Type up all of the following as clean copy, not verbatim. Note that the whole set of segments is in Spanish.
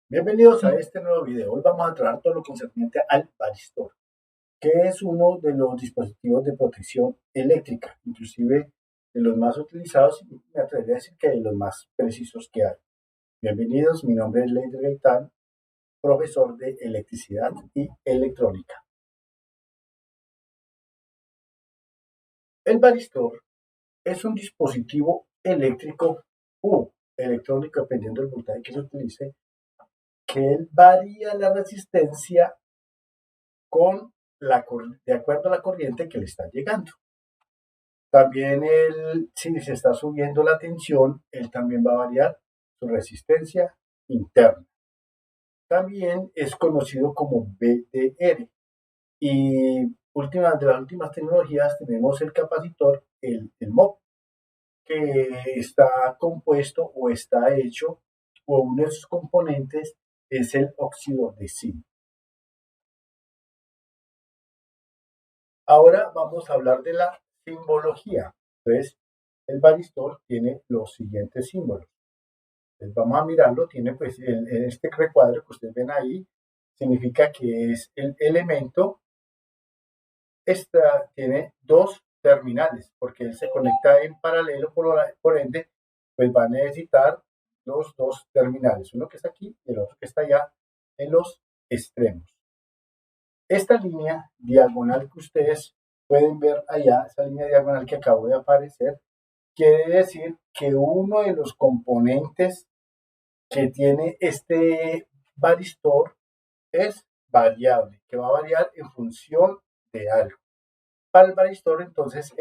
Bienvenidos a este nuevo video. Hoy vamos a tratar todo lo concerniente al varistor, que es uno de los dispositivos de protección eléctrica, inclusive de los más utilizados y me atrevería a decir que de los más precisos que hay. Bienvenidos, mi nombre es Leider Gaitán, profesor de electricidad y electrónica. El varistor es un dispositivo eléctrico u electrónico, dependiendo del voltaje que se utilice, que varía la resistencia de acuerdo a la corriente que le está llegando. También si se está subiendo la tensión, él también va a variar su resistencia interna. También es conocido como VDR. Y de las últimas tecnologías tenemos el capacitor, el MOP, que está compuesto o está hecho, o uno de sus componentes es el óxido de zinc. Ahora vamos a hablar de la simbología. Entonces, el varistor tiene los siguientes símbolos. Entonces, vamos a mirarlo, tiene pues este recuadro que ustedes ven ahí, significa que es el elemento, tiene dos terminales, porque él se conecta en paralelo, por ende, pues va a necesitar los dos terminales, uno que está aquí y el otro que está allá en los extremos. Esta línea diagonal que ustedes pueden ver allá, esa línea diagonal que acabó de aparecer, quiere decir que uno de los componentes que tiene este varistor es variable, que va a variar en función de algo. Para el varistor, entonces,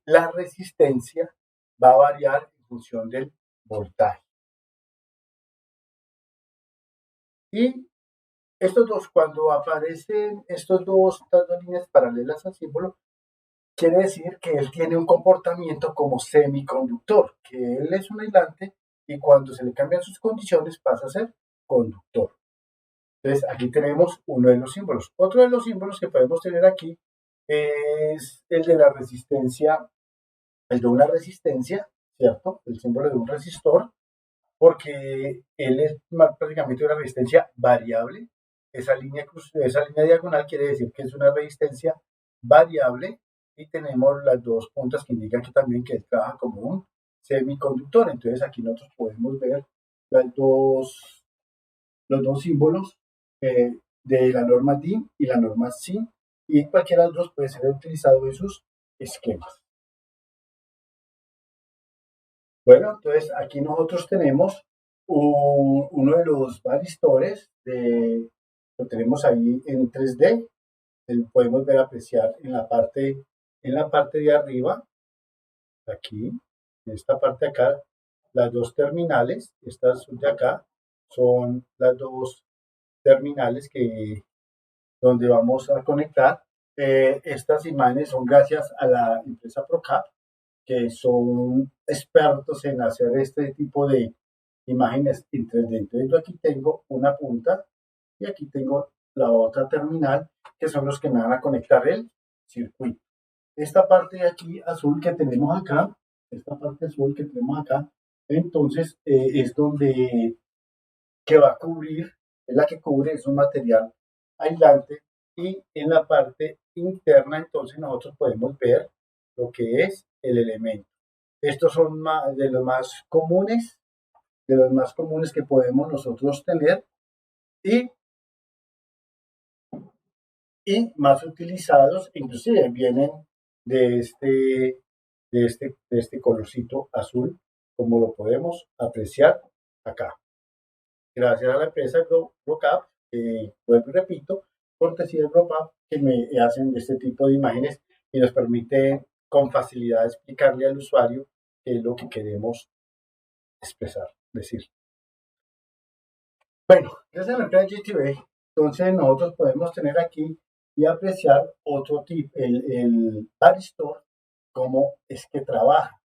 la resistencia va a variar en función del voltaje. Y cuando aparecen estas dos líneas paralelas al símbolo, quiere decir que él tiene un comportamiento como semiconductor, que él es un aislante y cuando se le cambian sus condiciones pasa a ser conductor. Entonces aquí tenemos uno de los símbolos. Otro de los símbolos que podemos tener aquí es el de la resistencia, el de una resistencia, ¿cierto? El símbolo de un resistor, porque él es prácticamente una resistencia variable. Esa línea diagonal quiere decir que es una resistencia variable y tenemos las dos puntas que indican que también que él trabaja como un semiconductor. Entonces aquí nosotros podemos ver los dos símbolos de la norma DIN y la norma SIN, y cualquiera de los dos puede ser utilizado en sus esquemas. Bueno, entonces aquí nosotros tenemos uno de los varistores, lo tenemos ahí en 3D, podemos ver apreciar en la parte de arriba, aquí, en esta parte de acá, las dos terminales, estas de acá, son las dos terminales donde vamos a conectar. Estas imágenes son gracias a la empresa Procap, que son expertos en hacer este tipo de imágenes en 3D. Entonces yo aquí tengo una punta y aquí tengo la otra terminal, que son los que me van a conectar el circuito. Esta parte de aquí azul que tenemos acá, entonces es donde que va a cubrir, es la que cubre, es un material aislante, y en la parte interna entonces nosotros podemos ver lo que es el elemento. Estos son de los más comunes que podemos nosotros tener y, más utilizados, inclusive vienen de este colorcito azul, como lo podemos apreciar acá. Gracias a la empresa GrowCap, vuelvo y repito, cortesía de GrowCap, que me hacen este tipo de imágenes y nos permite con facilidad explicarle al usuario qué es lo que queremos expresar, decir. Bueno, gracias a la empresa GTV, entonces nosotros podemos tener aquí y apreciar otro tipo, el varistor, cómo es que trabaja.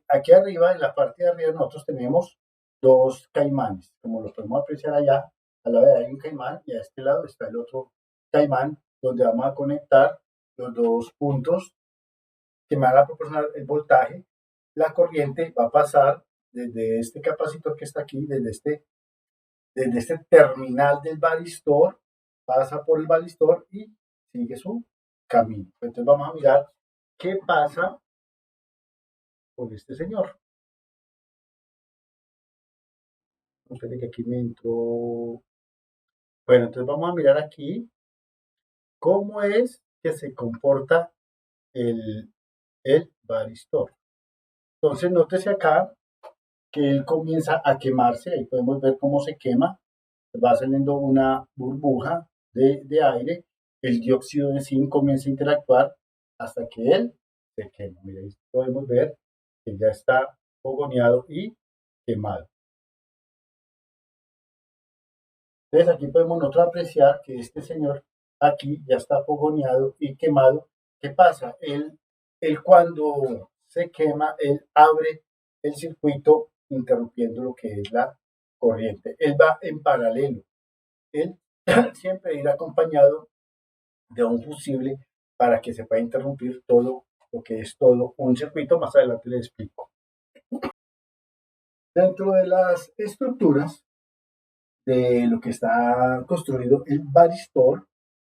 Aquí arriba, en la parte de arriba, nosotros tenemos dos caimanes, como lo podemos apreciar allá. A la vez hay un caimán y a este lado está el otro caimán, donde vamos a conectar los dos puntos que me van a proporcionar el voltaje. La corriente va a pasar desde este capacitor que está aquí, desde desde este terminal del varistor, pasa por el varistor y sigue su camino. Entonces vamos a mirar qué pasa con este señor. Espere que aquí me entró. Bueno, entonces vamos a mirar aquí cómo es que se comporta el varistor. Entonces nótese acá que él comienza a quemarse, ahí podemos ver cómo se quema, va saliendo una burbuja de aire, el dióxido de zinc comienza a interactuar hasta que él se quema. Mira, ahí podemos ver que ya está fogoneado y quemado. Entonces aquí podemos nosotros apreciar que este señor aquí ya está fogoneado y quemado. ¿Qué pasa? Él cuando se quema, él abre el circuito interrumpiendo lo que es la corriente. Él va en paralelo. Él siempre irá acompañado de un fusible para que se pueda interrumpir todo lo que es todo un circuito. Más adelante les explico. Dentro de las estructuras de lo que está construido el varistor,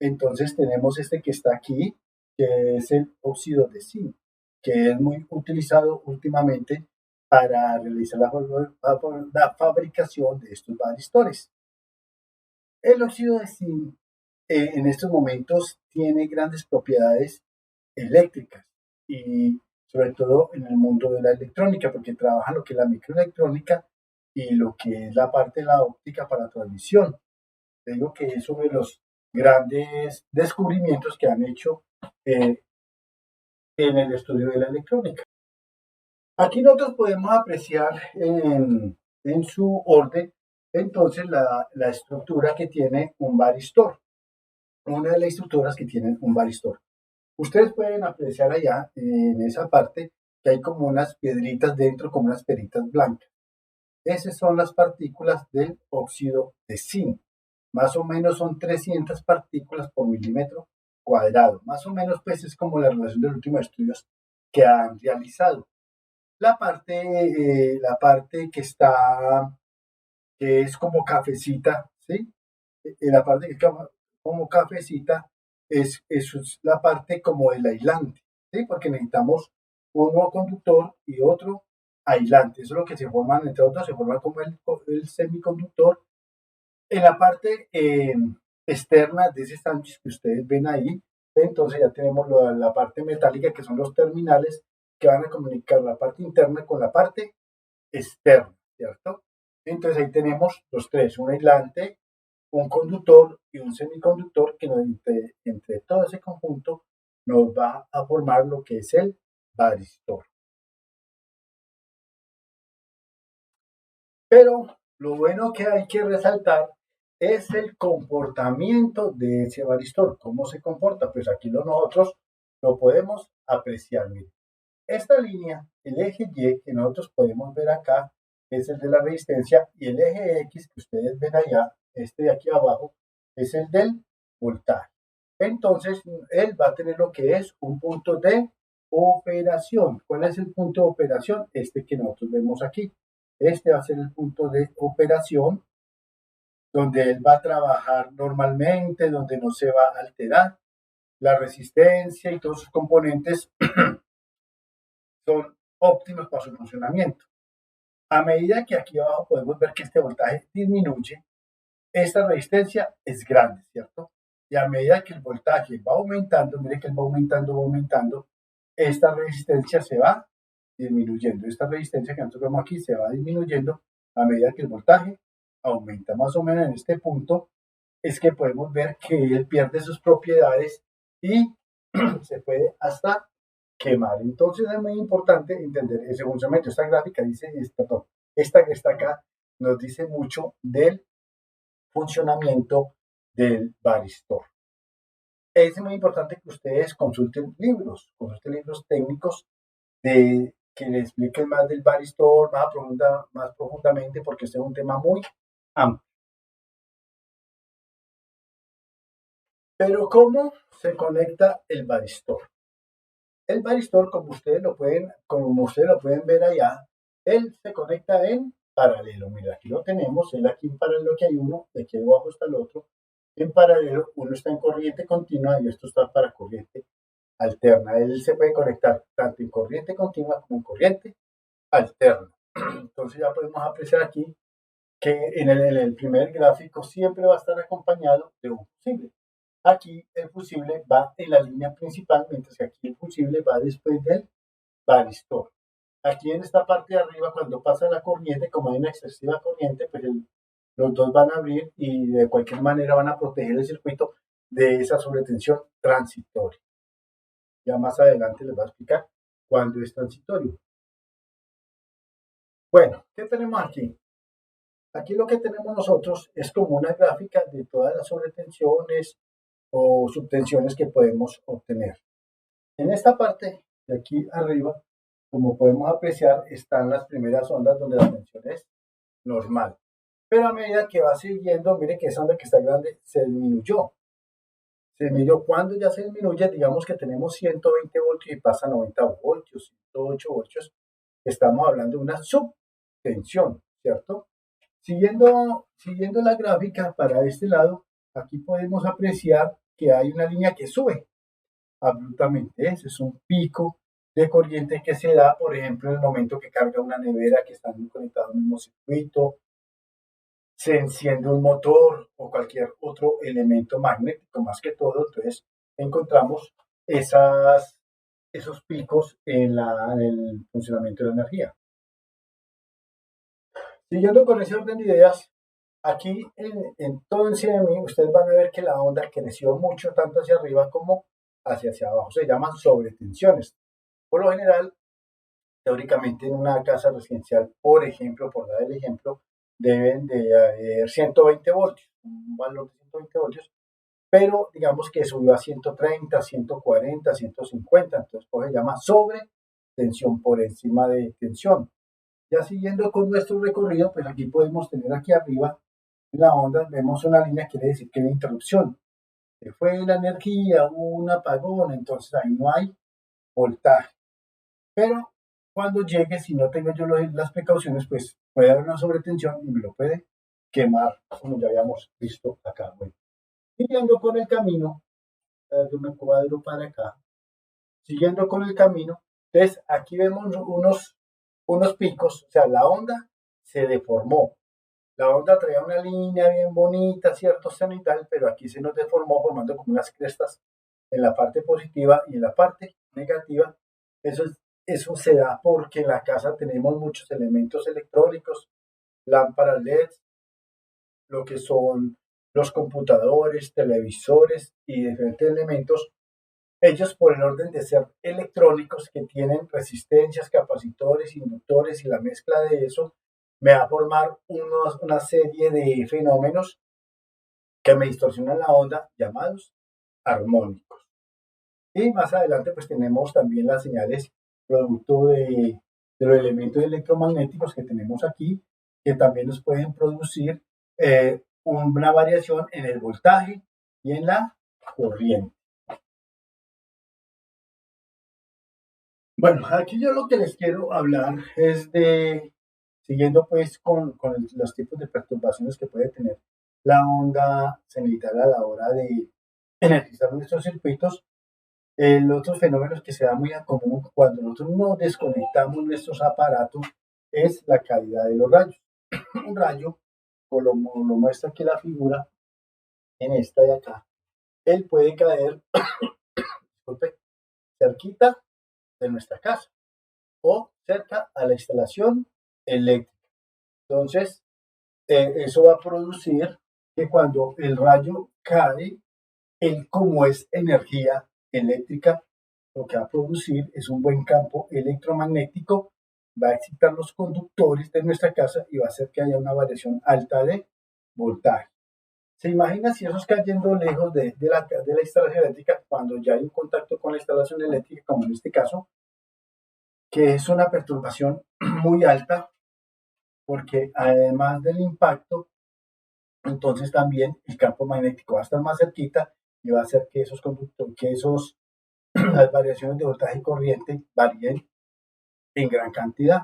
entonces tenemos este que está aquí, que es el óxido de zinc, que es muy utilizado últimamente para realizar la fabricación de estos varistores. El óxido de zinc en estos momentos tiene grandes propiedades eléctricas y sobre todo en el mundo de la electrónica, porque trabaja lo que es la microelectrónica y lo que es la parte de la óptica para transmisión. Te digo que es uno de los grandes descubrimientos que han hecho eh, en el estudio de la electrónica. Aquí nosotros podemos apreciar en su orden entonces la estructura que tiene un varistor, una de las estructuras que tienen un varistor. Ustedes pueden apreciar allá en esa parte que hay como unas piedritas dentro, como unas piedritas blancas. Esas son las partículas del óxido de zinc. Más o menos son 300 partículas por milímetro cuadrado. Más o menos pues es como la relación de los últimos estudios que han realizado. La parte que está, que es como cafecita, ¿sí? La parte que es como cafecita es la parte como del aislante, ¿sí? Porque necesitamos uno conductor y otro aislante. Eso es lo que se forman, entre otros, se forma como el semiconductor. En la parte externa de ese sándwich que ustedes ven ahí, entonces ya tenemos la parte metálica que son los terminales que van a comunicar la parte interna con la parte externa, ¿cierto? Entonces ahí tenemos los tres, un aislante, un conductor y un semiconductor que entre todo ese conjunto nos va a formar lo que es el varistor. Pero lo bueno que hay que resaltar es el comportamiento de ese varistor. ¿Cómo se comporta? Pues aquí nosotros lo podemos apreciar. Miren. Esta línea, el eje Y que nosotros podemos ver acá, es el de la resistencia y el eje X que ustedes ven allá, este de aquí abajo, es el del voltaje. Entonces, él va a tener lo que es un punto de operación. ¿Cuál es el punto de operación? Este que nosotros vemos aquí. Este va a ser el punto de operación donde él va a trabajar normalmente, donde no se va a alterar. La resistencia y todos sus componentes son óptimos para su funcionamiento. A medida que aquí abajo podemos ver que este voltaje disminuye, esta resistencia es grande, ¿cierto? Y a medida que el voltaje va aumentando, mire que él va aumentando, esta resistencia se va disminuyendo. Esta resistencia que nosotros vemos aquí se va disminuyendo a medida que el voltaje aumenta. Más o menos en este punto es que podemos ver que él pierde sus propiedades y se puede hasta quemar. Entonces es muy importante entender ese funcionamiento. Esta gráfica dice, esta que está acá nos dice mucho del funcionamiento del varistor. Es muy importante que ustedes consulten libros técnicos que les expliquen más del varistor, más profundamente, porque este es un tema muy amplio. Pero ¿cómo se conecta el varistor? El varistor, como ustedes lo pueden ver allá, él se conecta en paralelo. Mira, aquí lo tenemos, él aquí en paralelo que hay uno, de aquí abajo está el otro. En paralelo, uno está en corriente continua y esto está para corriente alterna. Él se puede conectar tanto en corriente continua como en corriente alterna. Entonces ya podemos apreciar aquí que en el primer gráfico siempre va a estar acompañado de un fusible. Aquí el fusible va en la línea principal, mientras que aquí el fusible va después del varistor. Aquí en esta parte de arriba, cuando pasa la corriente, como hay una excesiva corriente, pues los dos van a abrir y de cualquier manera van a proteger el circuito de esa sobretensión transitoria. Ya más adelante les voy a explicar cuándo es transitorio. Bueno, ¿qué tenemos aquí? Aquí lo que tenemos nosotros es como una gráfica de todas las sobretensiones o subtensiones que podemos obtener. En esta parte de aquí arriba, como podemos apreciar, están las primeras ondas donde la tensión es normal. Pero a medida que va siguiendo, mire que esa onda que está grande se disminuyó. Se disminuyó. Cuando ya se disminuye, digamos que tenemos 120 voltios y pasa a 90 voltios, 108 voltios, estamos hablando de una subtensión, ¿cierto? Siguiendo la gráfica para este lado, aquí podemos apreciar que hay una línea que sube abruptamente. Ese es un pico de corriente que se da, por ejemplo, en el momento que carga una nevera que está conectada al mismo circuito, se enciende un motor o cualquier otro elemento magnético, más que todo. Entonces encontramos esos picos en el funcionamiento de la energía. Siguiendo con ese orden de ideas, aquí en todo encima de mí, ustedes van a ver que la onda creció mucho, tanto hacia arriba como hacia abajo. Se llaman sobretensiones. Por lo general, teóricamente en una casa residencial, por ejemplo, por dar el ejemplo, deben de haber 120 voltios, un valor de 120 voltios, pero digamos que subió a 130, 140, 150, entonces pues se llama sobretensión por encima de tensión. Ya siguiendo con nuestro recorrido, pues aquí podemos tener aquí arriba en la onda, vemos una línea, quiere decir que hay interrupción. Se fue la energía, hubo un apagón, entonces ahí no hay voltaje. Pero cuando llegue, si no tengo yo las precauciones, pues puede haber una sobretensión y me lo puede quemar, como ya habíamos visto acá. Bueno, siguiendo con el camino, yo me cuadro para acá, siguiendo con el camino, entonces aquí vemos unos picos, o sea, la onda se deformó. La onda traía una línea bien bonita, cierto cenital, pero aquí se nos deformó formando como unas crestas en la parte positiva y en la parte negativa. Eso, eso se da porque en la casa tenemos muchos elementos electrónicos, lámparas LED, lo que son los computadores, televisores y diferentes elementos. Ellos, por el orden de ser electrónicos que tienen resistencias, capacitores, inductores y la mezcla de eso, me va a formar una serie de fenómenos que me distorsionan la onda llamados armónicos. Y más adelante pues tenemos también las señales producto de los elementos electromagnéticos que tenemos aquí, que también nos pueden producir una variación en el voltaje y en la corriente. Bueno, aquí yo lo que les quiero hablar es siguiendo pues con los tipos de perturbaciones que puede tener la onda cenital a la hora de energizar nuestros circuitos. El otro fenómeno que se da muy a común cuando nosotros no desconectamos nuestros aparatos es la caída de los rayos. Un rayo, como lo muestra aquí la figura, en esta de acá, él puede caer, disculpe, cerquita de nuestra casa o cerca a la instalación eléctrica. Entonces, eso va a producir que cuando el rayo cae, él como es energía eléctrica, lo que va a producir es un buen campo electromagnético, va a excitar los conductores de nuestra casa y va a hacer que haya una variación alta de voltaje. ¿Se imagina si eso es cayendo lejos de la instalación eléctrica cuando ya hay un contacto con la instalación eléctrica, como en este caso, que es una perturbación muy alta, porque además del impacto, entonces también el campo magnético va a estar más cerquita y va a hacer que esos conductores, las variaciones de voltaje y corriente varíen en gran cantidad.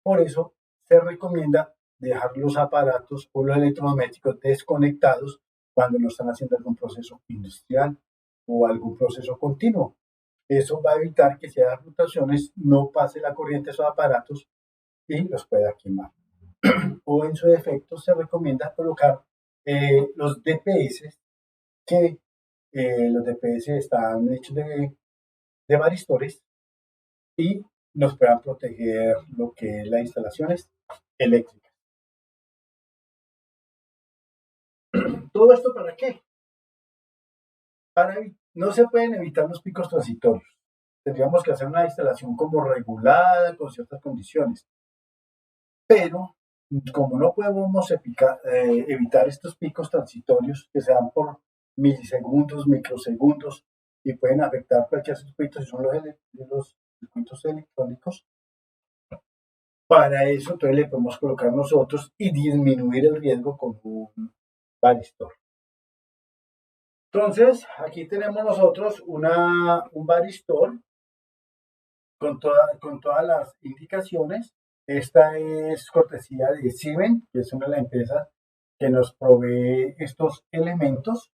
Por eso se recomienda dejar los aparatos o los electrodomésticos desconectados cuando no están haciendo algún proceso industrial o algún proceso continuo. Eso va a evitar que si hay fluctuaciones no pase la corriente a esos aparatos y los pueda quemar. O en su defecto se recomienda colocar los DPS, que los DPS están hechos de varistores y nos puedan proteger lo que es las instalaciones eléctricas. ¿Todo esto para qué? No se pueden evitar los picos transitorios. Tendríamos que hacer una instalación como regulada, con ciertas condiciones. Pero, como no podemos evitar estos picos transitorios que se dan por milisegundos, microsegundos, y pueden afectar cualquier circuito, si son los circuitos electrónicos, para eso entonces le podemos colocar nosotros y disminuir el riesgo con un varistor. Entonces, aquí tenemos nosotros un varistor con todas las indicaciones. Esta es cortesía de Siemens, que es una de las empresas que nos provee estos elementos,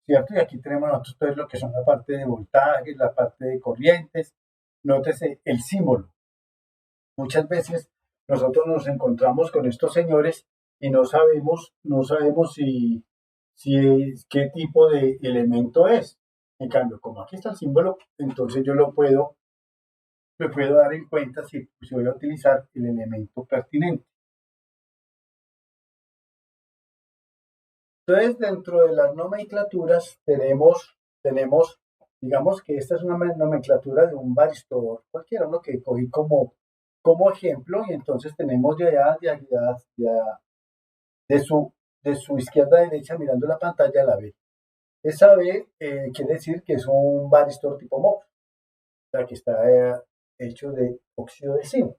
¿cierto? Y aquí tenemos nosotros todo lo que son la parte de voltaje, la parte de corrientes. Nótese el símbolo. Muchas veces nosotros nos encontramos con estos señores y no sabemos qué tipo de elemento es. En cambio, como aquí está el símbolo, entonces yo me puedo dar en cuenta si voy a utilizar el elemento pertinente. Entonces, dentro de las nomenclaturas tenemos, digamos que esta es una nomenclatura de un varistor cualquiera, uno que cogí como ejemplo, y entonces tenemos de su izquierda a derecha, mirando la pantalla, la B. Esa B quiere decir que es un varistor tipo MOV, o sea, que está hecho de óxido de zinc.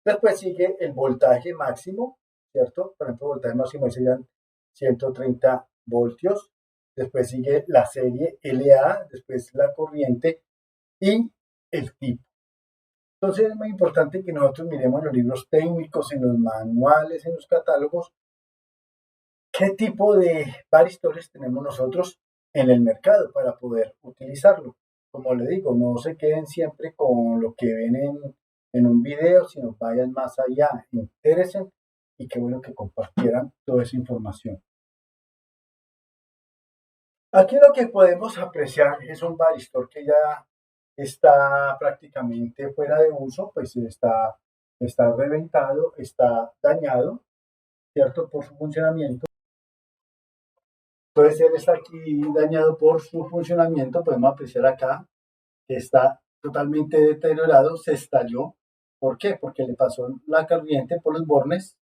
Después sigue el voltaje máximo, ¿cierto? Por ejemplo, el voltaje máximo serían 130 voltios. Después sigue la serie LA, después la corriente y el tipo. Entonces es muy importante que nosotros miremos en los libros técnicos, en los manuales, en los catálogos, qué tipo de varistores tenemos nosotros en el mercado para poder utilizarlo. Como le digo, no se queden siempre con lo que ven en un video, sino vayan más allá, interesen, y qué bueno que compartieran toda esa información. Aquí lo que podemos apreciar es un varistor que ya está prácticamente fuera de uso, pues está reventado, está dañado, ¿cierto? Por su funcionamiento. Entonces él está aquí dañado por su funcionamiento, podemos apreciar acá que está totalmente deteriorado, se estalló. ¿Por qué? Porque le pasó la corriente por los bornes,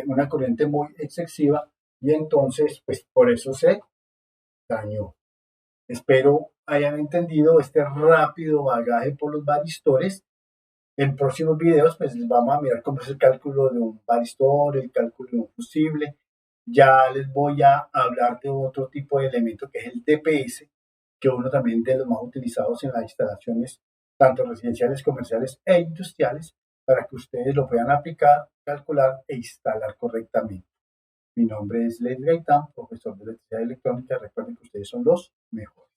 una corriente muy excesiva, y entonces, pues por eso se dañó. Espero hayan entendido este rápido bagaje por los varistores. En próximos videos, pues vamos a mirar cómo es el cálculo de un varistor, el cálculo de un fusible. Ya les voy a hablar de otro tipo de elemento que es el DPS, que uno también de los más utilizados en las instalaciones, tanto residenciales, comerciales e industriales, para que ustedes lo puedan aplicar, calcular e instalar correctamente. Mi nombre es Leslie Gaitán, profesor de electricidad electrónica. Recuerden que ustedes son los mejores.